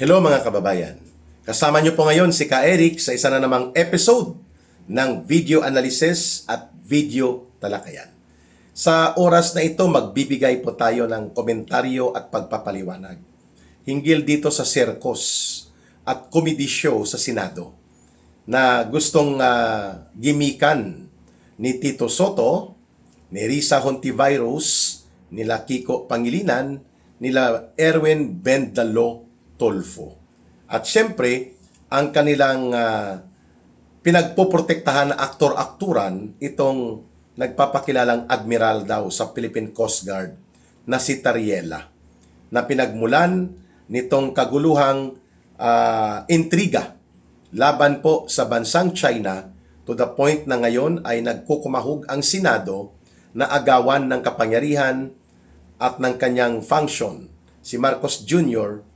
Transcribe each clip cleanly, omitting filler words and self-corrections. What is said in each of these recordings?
Hello mga kababayan. Kasama niyo po ngayon si Ka Eric sa isa na namang episode ng video analysis at video talakayan. Sa oras na ito, magbibigay po tayo ng komentaryo at pagpapaliwanag hinggil dito sa circus at comedy show sa Senado na gustong gimikan ni Tito Soto, ni Risa Hontiveros, nila Kiko Pangilinan, nila Erwin Bendalo Tulfo. At syempre, ang kanilang pinagpoprotektahan na aktor-akturan, itong nagpapakilalang admiral daw sa Philippine Coast Guard na si Tariela, na pinagmulan nitong kaguluhang intriga laban po sa bansang China to the point na ngayon ay nagkukumahog ang Senado na agawan ng kapangyarihan at ng kanyang function. Si Marcos Jr.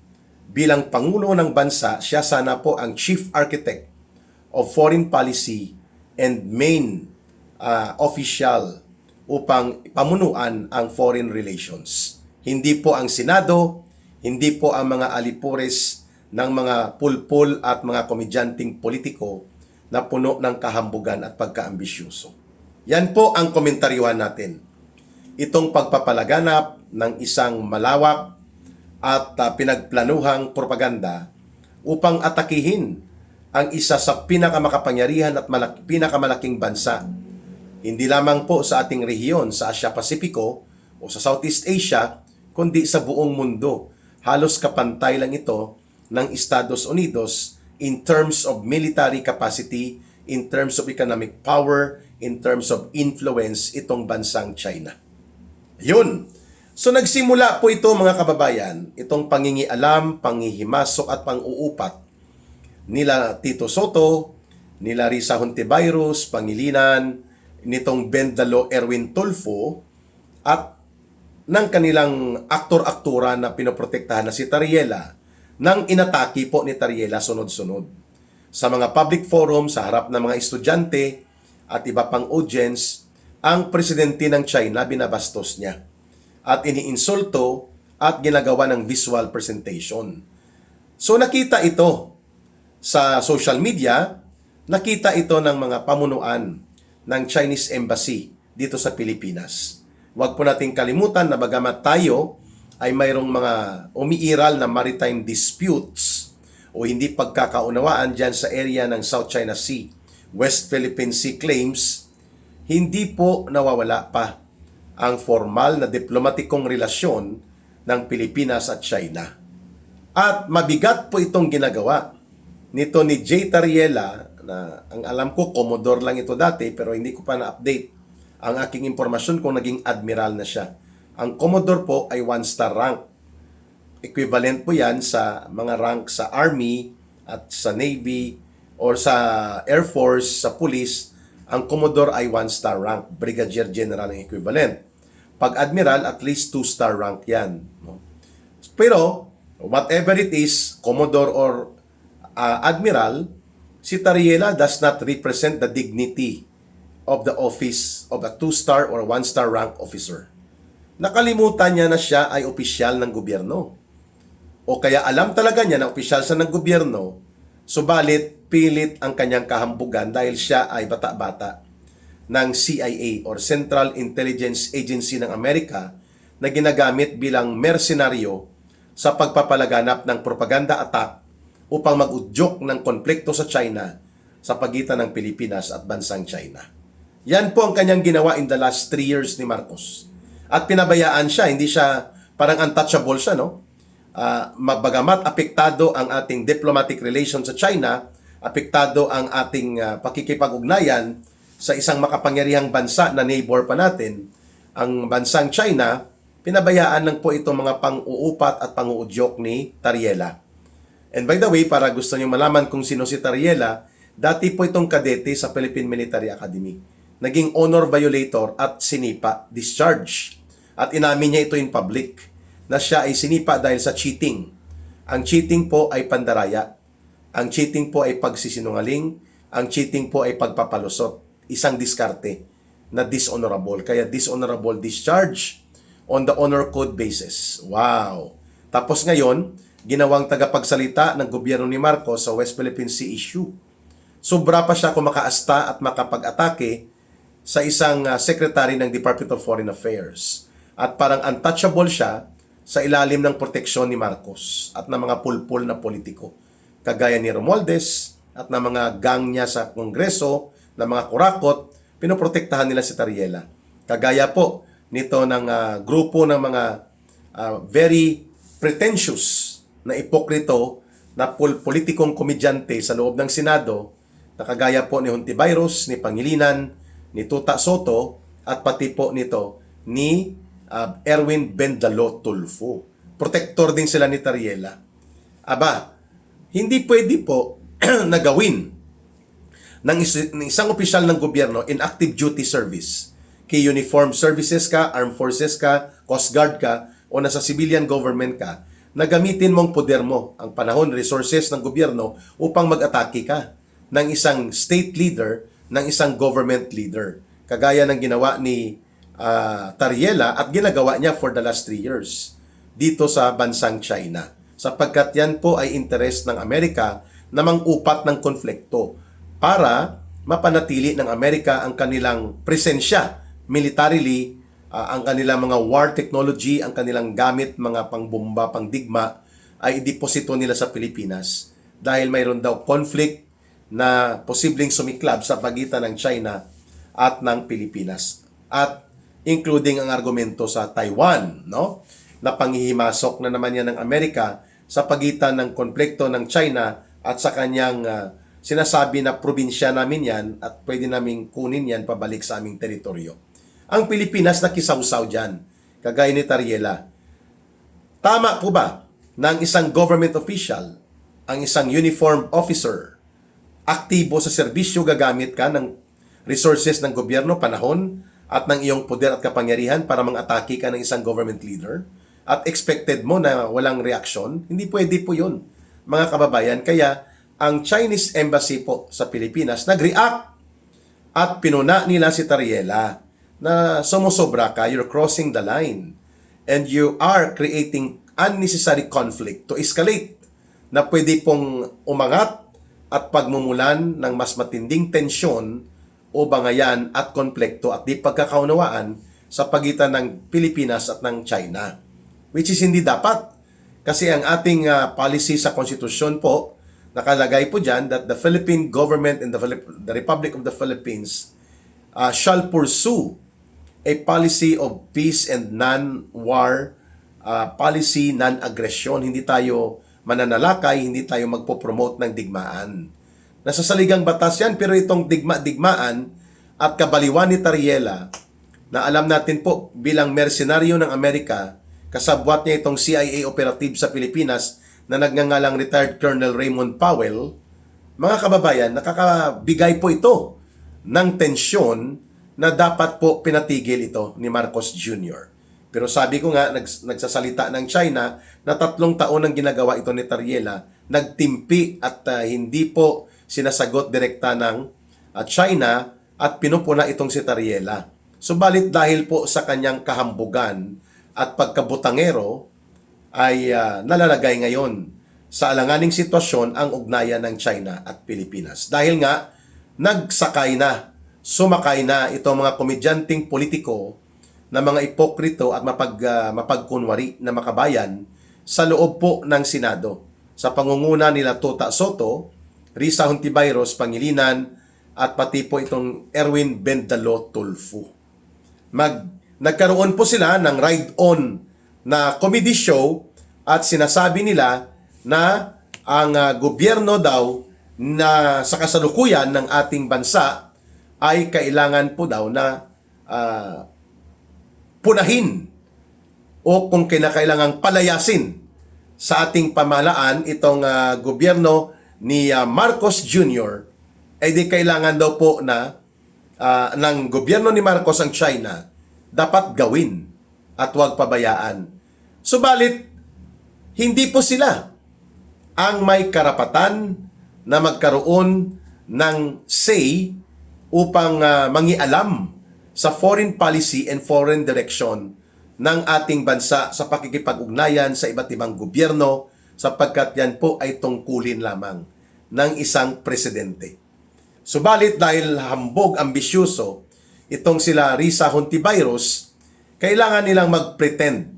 bilang Pangulo ng bansa, siya sana po ang Chief Architect of Foreign Policy and main official upang pamunuan ang foreign relations. Hindi po ang Senado, hindi po ang mga alipores ng mga pulpul at mga komedyanting politiko na puno ng kahambugan at pagkaambisyoso. Yan po ang komentaryuhan natin. Itong pagpapalaganap ng isang malawak at pinagplanuhang propaganda upang atakihin ang isa sa pinakamakapangyarihan at pinakamalaking bansa. Hindi lamang po sa ating rehiyon sa Asia-Pasipiko o sa Southeast Asia, kundi sa buong mundo. Halos kapantay lang ito ng Estados Unidos in terms of military capacity, in terms of economic power, in terms of influence itong bansang China. Yun. So nagsimula po ito mga kababayan, itong pangingialam, panghihimasok at pang-uupat nila Tito Soto, nila Risa Hontiveros, Pangilinan, nitong Bendalo Erwin Tulfo at ng kanilang aktor-aktura na pinoprotektahan na si Tariela nang inatake po ni Tariela sunod-sunod. Sa mga public forum, sa harap ng mga estudyante at iba pang audience, ang presidente ng China binabastos niya at iniinsulto at ginagawa ng visual presentation. So nakita ito sa social media, nakita ito ng mga pamunuan ng Chinese Embassy dito sa Pilipinas. Huwag po nating kalimutan na bagamat tayo ay mayroong mga umiiral na maritime disputes o hindi pagkakaunawaan dyan sa area ng South China Sea, West Philippine Sea claims, hindi po nawawala pa ang formal na diplomatikong relasyon ng Pilipinas at China. At mabigat po itong ginagawa nito ni J. Tariela, na ang alam ko, Commodore lang ito dati, pero hindi ko pa na-update ang aking impormasyon kung naging admiral na siya. Ang Commodore po ay 1-star rank. Equivalent po yan sa mga rank sa Army at sa Navy or sa Air Force, sa Police. Ang Commodore ay 1-star rank. Brigadier General ang equivalent. Pag Admiral, at least 2-star rank yan. Pero, whatever it is, Commodore or Admiral, si Tariela does not represent the dignity of the office of a 2-star or 1-star rank officer. Nakalimutan niya na siya ay opisyal ng gobyerno. O kaya alam talaga niya na opisyal siya ng gobyerno, subalit pilit ang kanyang kahambugan dahil siya ay bata-bata ng CIA or Central Intelligence Agency ng Amerika na ginagamit bilang mersenaryo sa pagpapalaganap ng propaganda attack upang mag-udyok ng konflikto sa China sa pagitan ng Pilipinas at bansang China. Yan po ang kanyang ginawa in the last 3 years ni Marcos. At pinabayaan siya, hindi siya parang untouchable siya, no? Bagamat apektado ang ating diplomatic relations sa China, apektado ang ating pakikipag-ugnayan sa isang makapangyarihang bansa na neighbor pa natin, ang bansang China, pinabayaan lang po itong mga pang-uupat at pang-uudyok ni Tariela. And by the way, para gusto niyo malaman kung sino si Tariela, dati po itong kadete sa Philippine Military Academy. Naging honor violator at sinipa, discharge. At inamin niya ito in public na siya ay sinipa dahil sa cheating. Ang cheating po ay pandaraya. Ang cheating po ay pagsisinungaling. Ang cheating po ay pagpapalusot. Isang diskarte na dishonorable. Kaya dishonorable discharge on the honor code basis. Wow! Tapos ngayon, ginawang tagapagsalita ng gobyerno ni Marcos sa West Philippine Sea issue. Sobra pa siya kung makaasta at makapag-atake sa isang secretary ng Department of Foreign Affairs. At parang untouchable siya sa ilalim ng proteksyon ni Marcos at ng mga pulpul na politiko. Kagaya ni Romualdez at ng mga gang niya sa Kongreso, na mga kurakot, pinoprotektahan nila si Tariela. Kagaya po nito ng grupo ng mga very pretentious na ipokrito na politikong komedyante sa loob ng Senado, na kagaya po ni Hontiveros, ni Pangilinan, ni Tuta Soto, at pati po nito ni Erwin Bendalo Tulfo. Protektor din sila ni Tariela. Aba, hindi pwede po na gawin ng isang opisyal ng gobyerno in active duty service. Kay uniform services ka, armed forces ka, coast guard ka, o nasa civilian government ka, na gamitin mong poder mo, ang panahon, resources ng gobyerno upang mag-atake ka ng isang state leader, ng isang government leader. Kagaya ng ginawa ni Tariela at ginagawa niya for the last 3 years dito sa bansang China. Sapagkat yan po ay interes ng Amerika na mang-upat ng konflikto para mapanatili ng Amerika ang kanilang presensya militarily, ang kanilang mga war technology, ang kanilang gamit, mga pangbomba, pangdigma, ay ideposito nila sa Pilipinas dahil mayroon daw conflict na posibleng sumiklab sa pagitan ng China at ng Pilipinas. At including ang argumento sa Taiwan, no? Na panghihimasok na naman yan ng Amerika sa pagitan ng konflikto ng China at sa kanyang sinasabi na probinsya namin yan at pwede naming kunin yan pabalik sa aming teritoryo. Ang Pilipinas nakisawsaw dyan, kagaya ni Tariela. Tama po ba na ang isang government official, ang isang uniformed officer, aktibo sa serbisyo, gagamit ka ng resources ng gobyerno, panahon, at ng iyong poder at kapangyarihan para mang-atake ka ng isang government leader, at expected mo na walang reaksyon? Hindi pwede po yun, mga kababayan. Kaya ang Chinese Embassy po sa Pilipinas nag-react at pinuna nila si Tariela na sumusobra ka, you're crossing the line, and you are creating unnecessary conflict to escalate na pwede pong umangat at pagmumulan ng mas matinding tensyon o bangayan at konflikto at di pagkakaunawaan sa pagitan ng Pilipinas at ng China. Which is hindi dapat. Kasi ang ating policy sa konstitusyon po, nakalagay po dyan that the Philippine government and the Republic of the Philippines shall pursue a policy of peace and non-war policy, non-aggression. Hindi tayo mananalakay, hindi tayo magpo-promote ng digmaan. Nasa saligang batas yan, pero itong digmaan at kabaliwan ni Tariela, na alam natin po bilang mercenaryo ng Amerika, kasabwat niya itong CIA operative sa Pilipinas na nagngangalang retired Colonel Raymond Powell, mga kababayan, nakakabigay po ito ng tensyon na dapat po pinatigil ito ni Marcos Jr. Pero sabi ko nga, nagsasalita ng China na 3 taon ang ginagawa ito ni Tariela, nagtimpi at hindi po sinasagot direkta ng China at pinupuna itong si Tariela. Subalit dahil po sa kanyang kahambugan at pagkabutangero ay nalalagay ngayon sa alanganing sitwasyon ang ugnayan ng China at Pilipinas. Dahil nga, sumakay na itong mga komedyanteng politiko na mga ipokrito at mapagkunwari na makabayan sa loob po ng Senado sa pangunguna nila Tuta Soto, Risa Hontiveros, Pangilinan, at pati po itong Erwin Bendalo Tulfo. Nagkaroon po sila ng ride-on na comedy show at sinasabi nila na ang gobyerno daw na sa kasalukuyan ng ating bansa ay kailangan po daw na punahin o kung kinakailangang palayasin sa ating pamahalaan itong gobyerno ni Marcos Jr. ay di kailangan daw po na ng gobyerno ni Marcos ang China dapat gawin at huwag pabayaan. Subalit, hindi po sila ang may karapatan na magkaroon ng say upang mangialam sa foreign policy and foreign direction ng ating bansa sa pakikipag-ugnayan sa iba't ibang gobyerno sapagkat yan po ay tungkulin lamang ng isang presidente. Subalit dahil hambog, ambisyoso, itong sila Risa Hontiveros, kailangan nilang mag-pretend.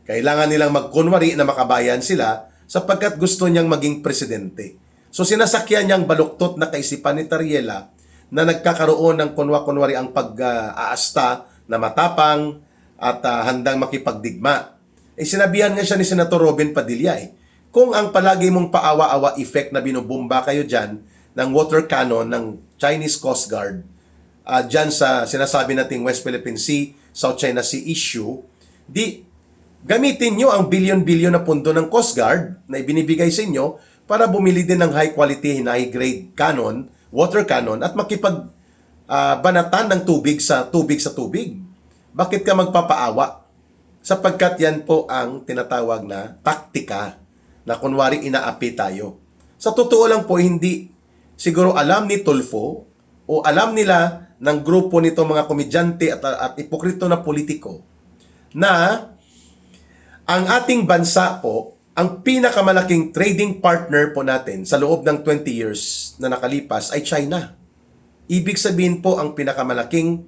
Kailangan nilang magkunwari na makabayan sila sapagkat gusto niyang maging presidente. So sinasakyan niyang baluktot na kaisipan ni Tariela na nagkakaroon ng kunwa-kunwari ang pag-aasta na matapang at handang makipagdigma. Sinabihan nga siya ni Senator Robin Padilla kung ang palagi mong paawa-awa effect na binubumba kayo dyan ng water cannon ng Chinese Coast Guard dyan sa sinasabi nating West Philippine Sea, South China Sea issue, di gamitin nyo ang bilyon-bilyon na pondo ng Coast Guard na ibinibigay sa inyo para bumili din ng high quality, high grade cannon, water cannon at makipag banatan ng tubig sa tubig. Bakit ka magpapaawa? Sapagkat yan po ang tinatawag na taktika na kunwari inaapi tayo. Sa totoo lang po, hindi siguro alam ni Tulfo o alam nila ng grupo nito mga komedyante at ipokrito na politiko na ang ating bansa po, ang pinakamalaking trading partner po natin sa loob ng 20 years na nakalipas ay China. Ibig sabihin po ang pinakamalaking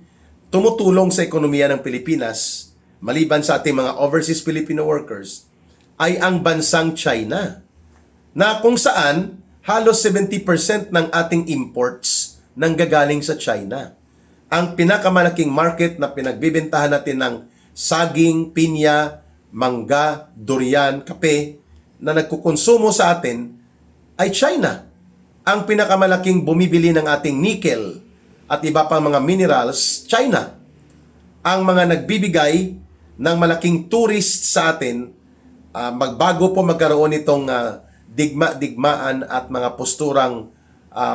tumutulong sa ekonomiya ng Pilipinas, maliban sa ating mga overseas Filipino workers, ay ang bansang China, na kung saan halos 70% ng ating imports nanggagaling sa China. Ang pinakamalaking market na pinagbibentahan natin ng saging, pinya, mangga, durian, kape na nagkukonsumo sa atin ay China. Ang pinakamalaking bumibili ng ating nickel at iba pang mga minerals, China. Ang mga nagbibigay ng malaking tourist sa atin, magbago po magkaroon itong digma-digmaan at mga posturang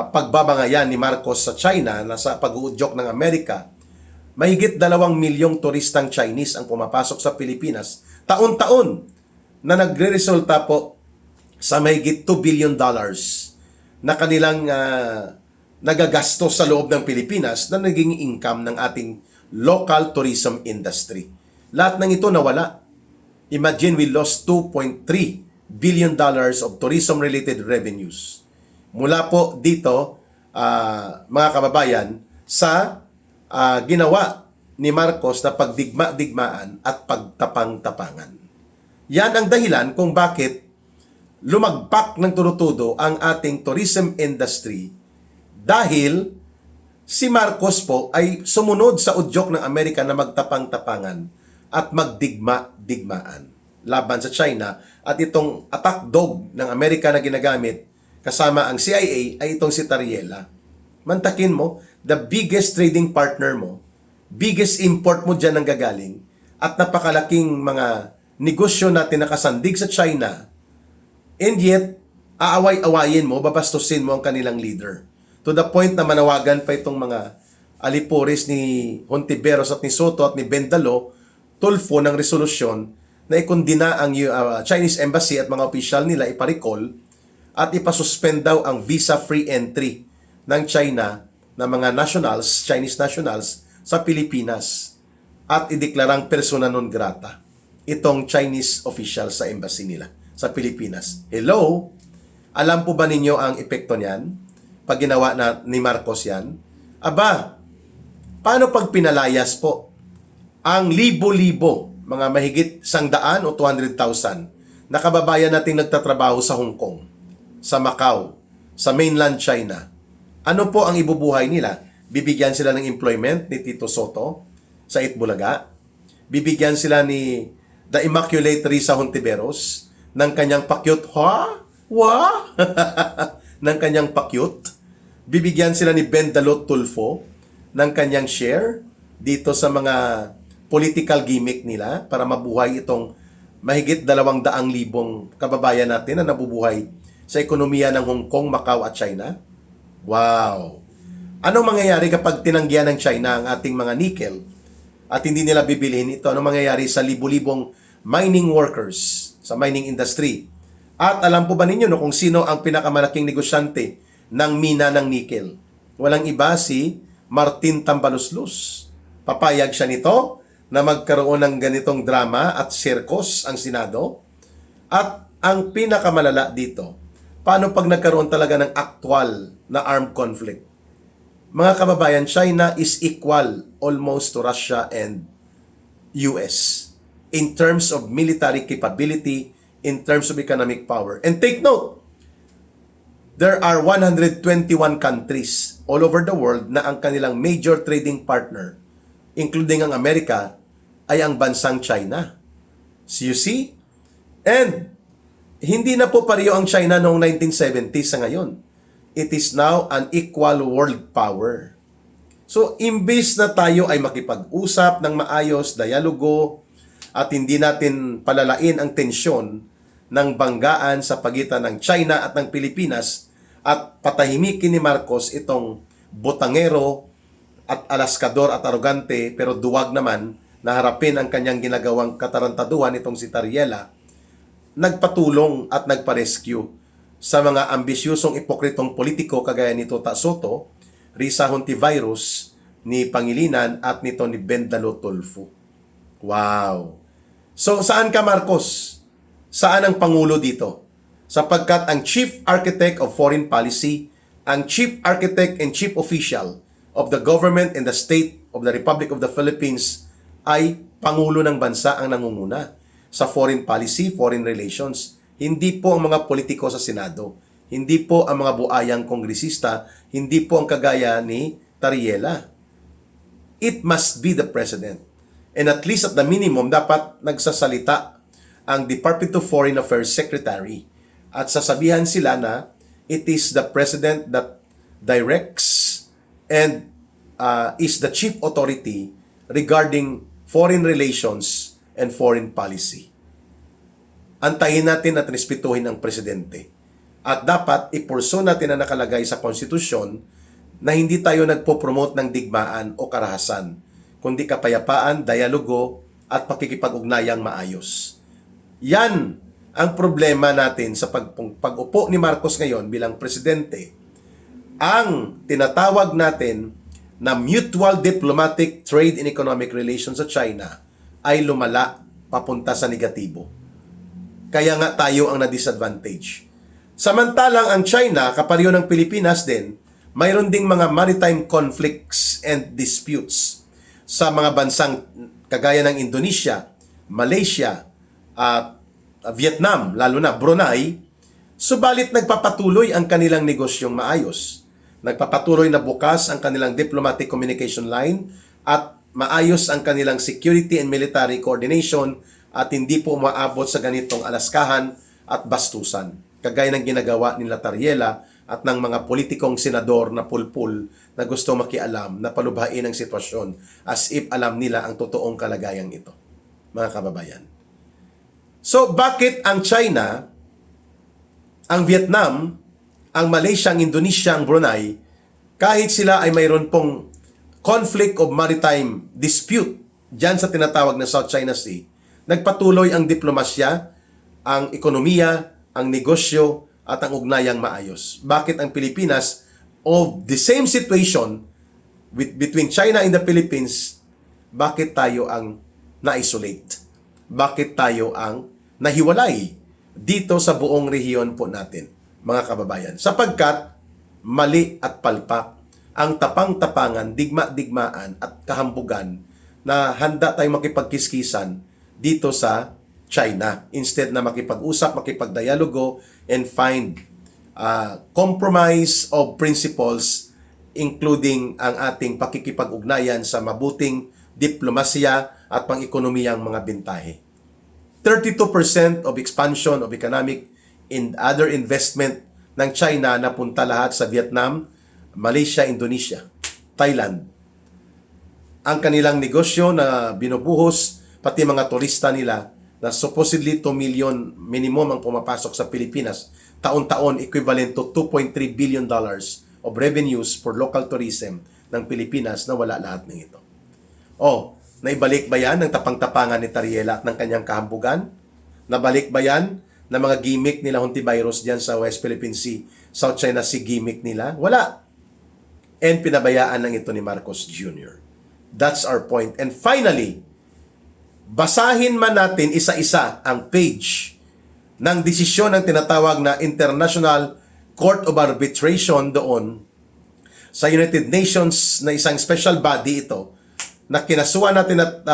pagbabangayan ni Marcos sa China na sa pag-uudyok ng Amerika, mahigit 2 milyong turistang Chinese ang pumapasok sa Pilipinas taon-taon na nagre-resulta po sa mahigit $2 billion na kanilang nagagastos sa loob ng Pilipinas na naging income ng ating local tourism industry. Lahat ng ito nawala. Imagine we lost $2.3 billion of tourism-related revenues. Mula po dito, mga kababayan, sa ginawa ni Marcos na pagdigma-digmaan at pagtapang-tapangan. Yan ang dahilan kung bakit lumagpak ng turutudo ang ating tourism industry dahil si Marcos po ay sumunod sa udyok ng Amerika na magtapang-tapangan at magdigma-digmaan laban sa China, at itong attack dog ng Amerika na ginagamit kasama ang CIA ay itong si Tariela. Mantakin mo, the biggest trading partner mo, biggest import mo dyan ang gagaling, at napakalaking mga negosyo natin nakasandig sa China, and yet, aaway-awayin mo, babastusin mo ang kanilang leader. To the point na manawagan pa itong mga alipuris ni Hontiveros at ni Soto at ni Bendalo, Tulfo ng resolusyon na ikundina ang Chinese Embassy at mga opisyal nila iparicall at ipasuspend daw ang visa-free entry ng China na mga nationals, Chinese nationals, sa Pilipinas at ideklarang persona non grata itong Chinese official sa embassy nila sa Pilipinas. Hello? Alam po ba ninyo ang epekto niyan? Pag ginawa na ni Marcos yan? Aba, paano pag pinalayas po ang libo-libo, mga mahigit 100 o 200,000 na kababayan nating nagtatrabaho sa Hong Kong, sa Macau, sa mainland China? Ano po ang ibubuhay nila? Bibigyan sila ng employment ni Tito Soto sa Itbulaga? Bibigyan sila ni The Immaculate Risa Hontiveros ng kanyang pakyut? Ng kanyang pakyut? Bibigyan sila ni Bendalo Tulfo ng kanyang share dito sa mga political gimmick nila para mabuhay itong mahigit 200,000 kababayan natin na nabubuhay sa ekonomiya ng Hong Kong, Macau at China? Wow! Anong mangyayari kapag tinanggihan ng China ang ating mga nickel at hindi nila bibilihin ito? Anong mangyayari sa libu-libong mining workers sa mining industry? At alam po ba ninyo kung sino ang pinakamalaking negosyante ng mina ng nickel? Walang iba, si Martin Tambaluslos. Papayag siya nito na magkaroon ng ganitong drama at sirkos ang Senado. At ang pinakamalala dito, paano pag nagkaroon talaga ng actual na armed conflict? Mga kababayan, China is equal almost to Russia and US in terms of military capability, in terms of economic power. And take note, there are 121 countries all over the world na ang kanilang major trading partner, including ang Amerika, ay ang bansang China. So you see? And hindi na po pareho ang China noong 1970s sa ngayon. It is now an equal world power. So, imbis na tayo ay makipag-usap ng maayos, dialogo, at hindi natin palalain ang tensyon ng banggaan sa pagitan ng China at ng Pilipinas at patahimikin ni Marcos itong botangero at alaskador at arogante pero duwag naman na harapin ang kanyang ginagawang katarantaduhan itong si Tariela, nagpatulong at nagpa-rescue sa mga ambisyosong ipokritong politiko kagaya ni Tota Soto, Risa Hontivirus, ni Pangilinan at nito ni Bendalo Tulfo. Wow! So, saan ka, Marcos? Saan ang Pangulo dito? Sapagkat ang Chief Architect of Foreign Policy, ang Chief Architect and Chief Official of the Government and the State of the Republic of the Philippines ay Pangulo ng bansa ang nangunguna sa foreign policy, foreign relations. Hindi po ang mga politiko sa Senado. Hindi po ang mga buayang kongresista. Hindi po ang kagaya ni Tariela. It must be the President. And at least at the minimum, dapat nagsasalita ang Department of Foreign Affairs Secretary at sasabihan sila na it is the President that directs and is the chief authority regarding foreign relations and foreign policy. Antayin natin at respetuhin ang Presidente. At dapat ipurso natin ang nakalagay sa konstitusyon na hindi tayo nagpo-promote ng digmaan o karahasan, kundi kapayapaan, dialogo, at pakikipag-ugnayang maayos. Yan ang problema natin sa pag-upo ni Marcos ngayon bilang Presidente. Ang tinatawag natin na mutual diplomatic trade and economic relations sa China ay lumala papunta sa negatibo. Kaya nga tayo ang na-disadvantage. Samantalang ang China, kapareho ng Pilipinas din, mayroon ding mga maritime conflicts and disputes sa mga bansang kagaya ng Indonesia, Malaysia, at Vietnam, lalo na Brunei, subalit nagpapatuloy ang kanilang negosyong maayos. Nagpapatuloy na bukas ang kanilang diplomatic communication line at maayos ang kanilang security and military coordination at hindi po umaabot sa ganitong alaskahan at bastusan. Kagaya ng ginagawa ni Tariela at ng mga politikong senador na pulpul na gusto makialam na palubhain ang sitwasyon as if alam nila ang totoong kalagayang ito. Mga kababayan. So, bakit ang China, ang Vietnam, ang Malaysia, ang Indonesia, ang Brunei, kahit sila ay mayroon pong conflict of maritime dispute dyan sa tinatawag na South China Sea, nagpatuloy ang diplomasya, ang ekonomiya, ang negosyo, at ang ugnayang maayos. Bakit ang Pilipinas, of the same situation between China and the Philippines, bakit tayo ang na-isolate? Bakit tayo ang nahiwalay dito sa buong rehiyon po natin, mga kababayan? Sapagkat mali at palpak ang tapang-tapangan, digma-digmaan at kahambugan na handa tayong makipagkiskisan dito sa China instead na makipag-usap, makipag-dialogo and find compromise of principles including ang ating pakikipag-ugnayan sa mabuting diplomasya at pang-ekonomiyang mga bintahe. 32% of expansion of economic and other investment ng China napunta lahat sa Vietnam, Malaysia, Indonesia, Thailand. Ang kanilang negosyo na binubuhos, pati mga turista nila, na supposedly 2 million minimum ang pumapasok sa Pilipinas, taon-taon equivalent to $2.3 billion of revenues for local tourism ng Pilipinas na wala lahat ng ito. Naibalik ba yan ng tapang-tapangan ni Tariela at ng kanyang kahambugan? Nabalik ba yan ng mga gimmick nila Hontivirus dyan sa West Philippine Sea, South China Sea gimmick nila? Wala. And pinabayaan lang ito ni Marcos Jr. That's our point. And finally, basahin man natin isa-isa ang page ng desisyon ng tinatawag na International Court of Arbitration doon sa United Nations na isang special body ito na kinasuhan natin at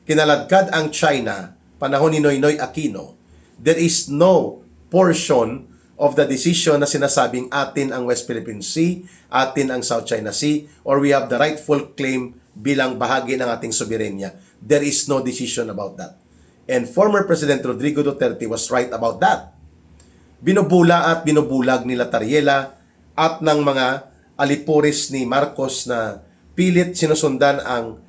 kinaladkad ang China panahon ni Noynoy Aquino. There is no portion of the decision na sinasabing atin ang West Philippine Sea, atin ang South China Sea, or we have the rightful claim bilang bahagi ng ating soberenya. There is no decision about that. And former President Rodrigo Duterte was right about that. Binubula at binubulag nila Tariela at ng mga alipuris ni Marcos na pilit sinusundan ang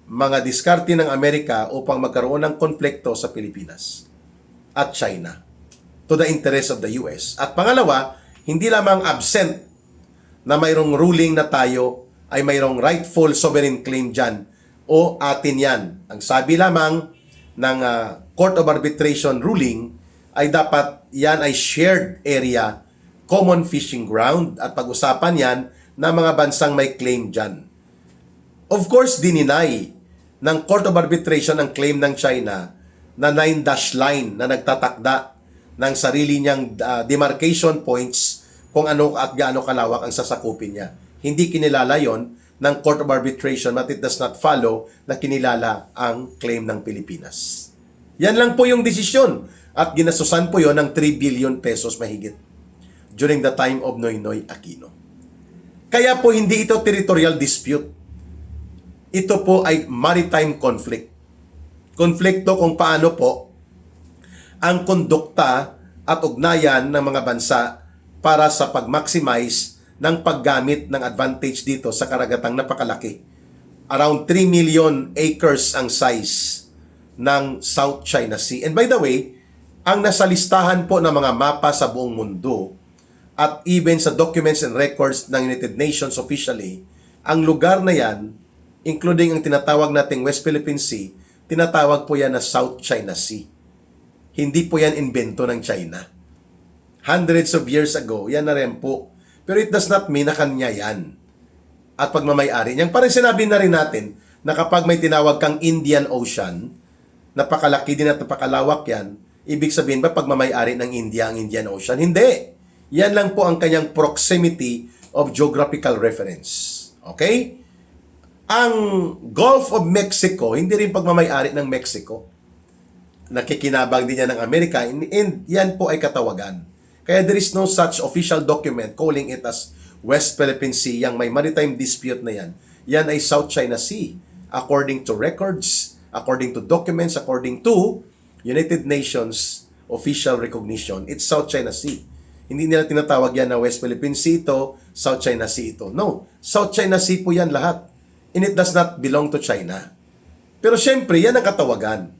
mga diskarte ng Amerika upang magkaroon ng konflikto sa Pilipinas at China to the interest of the US. At pangalawa, hindi lamang absent na mayroong ruling na tayo ay mayroong rightful sovereign claim dyan o atin yan. Ang sabi lamang ng Court of Arbitration ruling ay dapat yan ay shared area, common fishing ground at pag-usapan yan na mga bansang may claim dyan. Of course, dininay ng Court of Arbitration ang claim ng China na 9-dash line na nagtatakda ng sarili niyang demarcation points kung ano at gaano kalawak ang sasakupin niya. Hindi kinilala yon ng Court of Arbitration but it does not follow na kinilala ang claim ng Pilipinas. Yan lang po yung desisyon at ginasusan po yon ng 3 billion pesos mahigit during the time of Noynoy Aquino. Kaya po hindi ito territorial dispute. Ito po ay maritime conflict. Konflikto kung paano po ang kondukta at ugnayan ng mga bansa para sa pag-maximize ng paggamit ng advantage dito sa karagatang napakalaki. Around 3 million acres ang size ng South China Sea. And by the way, ang nasa listahan po ng mga mapa sa buong mundo at even sa documents and records ng United Nations officially, ang lugar na yan, including ang tinatawag nating West Philippine Sea, tinatawag po yan na South China Sea. Hindi po yan invento ng China. Hundreds of years ago, yan na rin po. Pero it does not mean na kanya yan. At pagmamayari niyan, parang sinabi na rin natin na kapag may tinawag kang Indian Ocean, napakalaki din at napakalawak yan, ibig sabihin ba pagmamayari ng India ang Indian Ocean? Hindi. Yan lang po ang kanyang proximity of geographical reference. Okay? Ang Gulf of Mexico, hindi rin pagmamayari ng Mexico. Nakikinabang din yan ng Amerika, and yan po ay katawagan. Kaya there is no such official document calling it as West Philippine Sea, yang may maritime dispute na yan. Yan ay South China Sea. According to records, according to documents, according to United Nations official recognition, it's South China Sea. Hindi nila tinatawag yan na West Philippine Sea ito, South China Sea ito. No, South China Sea po yan lahat. And it does not belong to China. Pero syempre, yan ang katawagan.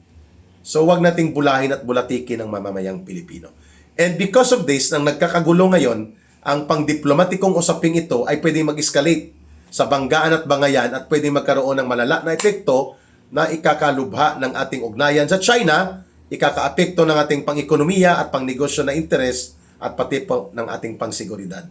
So, wag nating bulahin at bulatikin ang mamamayang Pilipino. And because of this, nang nagkakagulo ngayon, ang pangdiplomatikong usaping ito ay pwedeng mag-escalate sa banggaan at bangayan at pwedeng magkaroon ng malala na epekto na ikakalubha ng ating ugnayan sa China, ikakaapekto ng ating pang-ekonomiya at pang-negosyo na interes at pati po ng ating pang-seguridad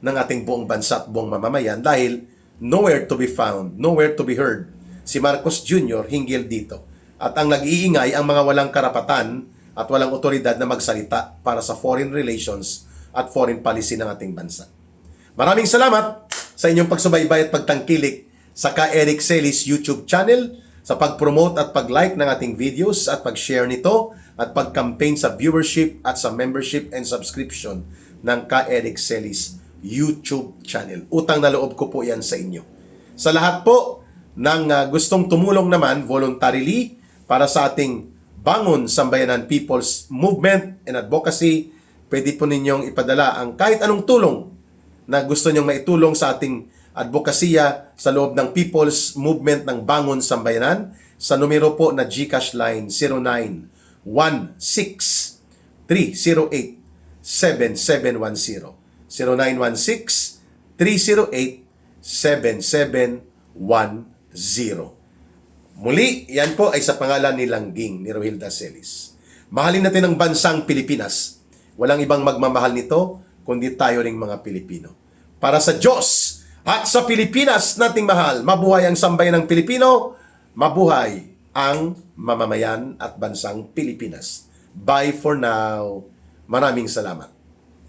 ng ating buong bansa at buong mamamayan dahil nowhere to be found, nowhere to be heard si Marcos Jr. hinggil dito. At ang nag-iingay ang mga walang karapatan at walang otoridad na magsalita para sa foreign relations at foreign policy ng ating bansa. Maraming salamat sa inyong pagsubaybay at pagtangkilik sa Ka Eric Celis YouTube channel, sa pag-promote at pag-like ng ating videos at pag-share nito at pag-campaign sa viewership at sa membership and subscription ng Ka Eric Celis YouTube channel. Utang na loob ko po yan sa inyo. Sa lahat po ng gustong tumulong naman voluntarily para sa ating Bangon Sambayanan People's Movement and Advocacy, pwede po ninyong ipadala ang kahit anong tulong na gusto nyong maitulong sa ating advokasya sa loob ng People's Movement ng Bangon Sambayanan sa numero po na GCash line 0916-308-7710. 0916-308-7710. Muli, yan po ay sa pangalan ni Langging, ni Rohilda Celis. Mahalin natin ang bansang Pilipinas. Walang ibang magmamahal nito, kundi tayo ring mga Pilipino. Para sa Diyos at sa Pilipinas nating mahal, mabuhay ang sambayan ng Pilipino, mabuhay ang mamamayan at bansang Pilipinas. Bye for now. Maraming salamat.